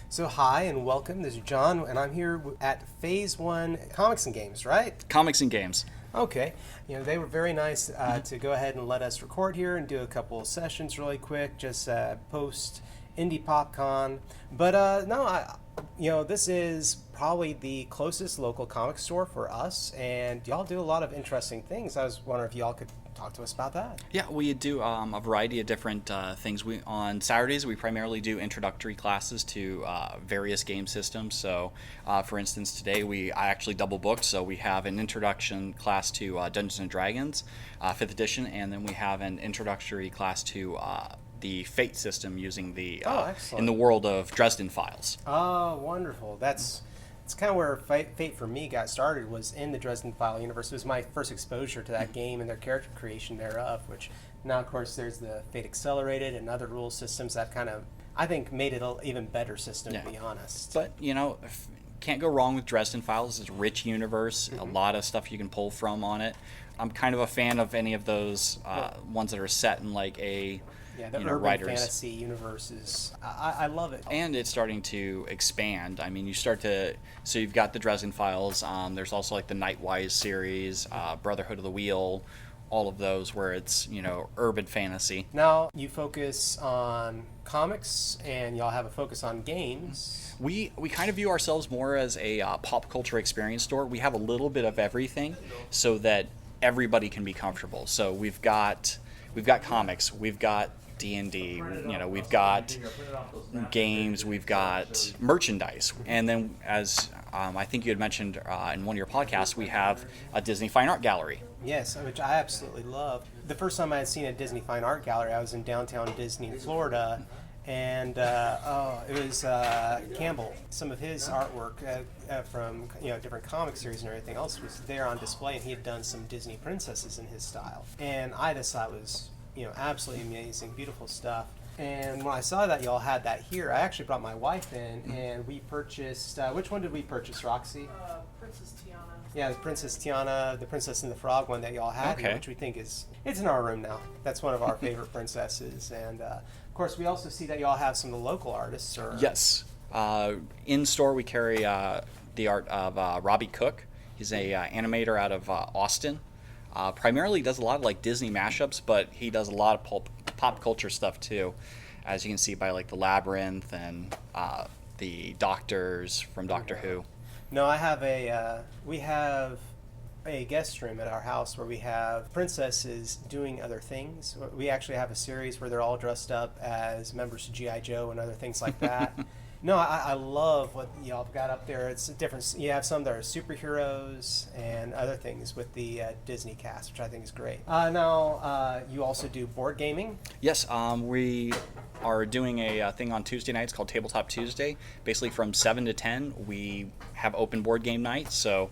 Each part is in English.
So hi and welcome, this is John, and I'm here at Phase 1 Comics and Games, right? Comics and Games. Okay. You know, they were very nice to go ahead and let us record here and do a couple of sessions really quick, just post Indy PopCon. But this is probably the closest local comic store for us, and y'all do a lot of interesting things. I was wondering if y'all could talk to us about that. Yeah, we do a variety of different things. On Saturdays, we primarily do introductory classes to various game systems. So, for instance, today I actually double booked. So we have an introduction class to Dungeons and Dragons, 5th edition, and then we have an introductory class to the Fate system using the in the world of Dresden Files. Oh, wonderful! It's kind of where Fate for me got started, was in the Dresden File universe. It was my first exposure to that game and their character creation thereof, which now, of course, there's the Fate Accelerated and other rule systems that kind of, I think, made it an even better system, to be honest. But, can't go wrong with Dresden Files. It's a rich universe, a lot of stuff you can pull from on it. I'm kind of a fan of any of those ones that are set in like a... Yeah, the urban fantasy universes. I love it. And it's starting to expand. I mean, so you've got the Dresden Files. There's also like the Nightwise series, Brotherhood of the Wheel, all of those where it's, urban fantasy. Now, you focus on comics and y'all have a focus on games. We kind of view ourselves more as a pop culture experience store. We have a little bit of everything so that everybody can be comfortable. So we've got comics, we've got D&D, we've got games, we've got merchandise, and then as I think you had mentioned in one of your podcasts, we have a Disney Fine Art Gallery. Yes, which I absolutely love. The first time I had seen a Disney Fine Art Gallery, I was in downtown Disney in Florida, and it was Campbell. Some of his artwork from different comic series and everything else was there on display, and he had done some Disney princesses in his style, and I just thought it was absolutely amazing, beautiful stuff. And when I saw that y'all had that here, I actually brought my wife in, and we purchased. Which one did we purchase, Roxy? Princess Tiana. Yeah, the Princess Tiana, the Princess and the Frog one that y'all had, here, which we think it's in our room now. That's one of our favorite princesses, and of course we also see that y'all have some of the local artists. Yes, in store we carry the art of Robbie Cook. He's a animator out of Austin. Primarily does a lot of like Disney mashups, but he does a lot of pop culture stuff too, as you can see by like the Labyrinth and the Doctors from Doctor Who. No, we have a guest room at our house where we have princesses doing other things. We actually have a series where they're all dressed up as members of G.I. Joe and other things like that. No, I love what y'all got up there. It's different. You have some that are superheroes and other things with the Disney cast, which I think is great. Now, you also do board gaming? Yes, we are doing a thing on Tuesday nights called Tabletop Tuesday. Basically from 7 to 10, we have open board game nights. So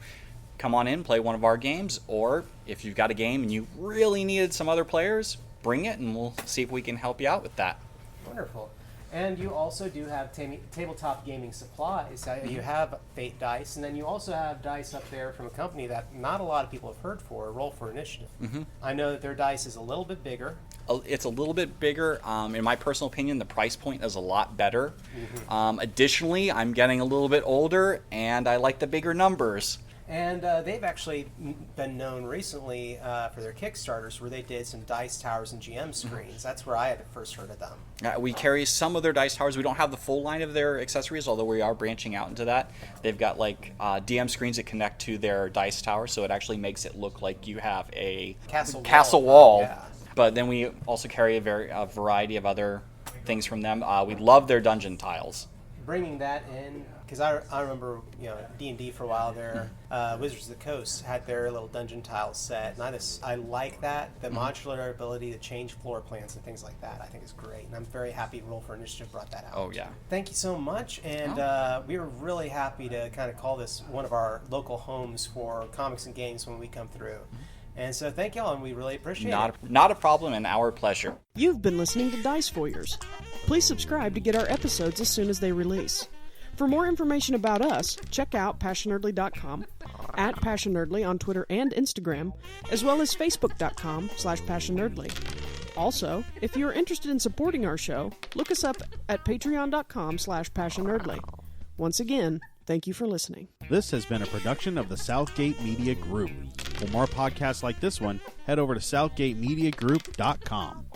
come on in, play one of our games, or if you've got a game and you really needed some other players, bring it and we'll see if we can help you out with that. Wonderful. And you also do have tabletop gaming supplies. You have Fate dice, and then you also have dice up there from a company that not a lot of people have heard for, Roll for Initiative. Mm-hmm. I know that their dice is a little bit bigger. It's a little bit bigger. In my personal opinion, the price point is a lot better. Mm-hmm. Additionally, I'm getting a little bit older, and I like the bigger numbers. And they've actually been known recently for their Kickstarters, where they did some dice towers and GM screens. That's where I had first heard of them. We carry some of their dice towers. We don't have the full line of their accessories, although we are branching out into that. They've got like DM screens that connect to their dice tower, so it actually makes it look like you have a castle wall. Yeah. But then we also carry a variety of other things from them. We love their dungeon tiles. Bringing that in, because I remember D&D for a while there. Wizards of the Coast had their little dungeon tile set, and I like that. The modular ability to change floor plans and things like that, I think is great, and I'm very happy Roll for Initiative brought that out. Oh yeah. Thank you so much, and we were really happy to kind of call this one of our local homes for comics and games when we come through. And so thank y'all, and we really appreciate it. Not a problem, and our pleasure. You've been listening to Dice Foyers. Please subscribe to get our episodes as soon as they release. For more information about us, check out passionately.com. at Passion Nerdly on Twitter and Instagram, as well as Facebook.com/PassionNerdly. Also, if you're interested in supporting our show, look us up at Patreon.com/PassionNerdly. Once again, thank you for listening. This has been a production of the Southgate Media Group. For more podcasts like this one, head over to southgatemediagroup.com.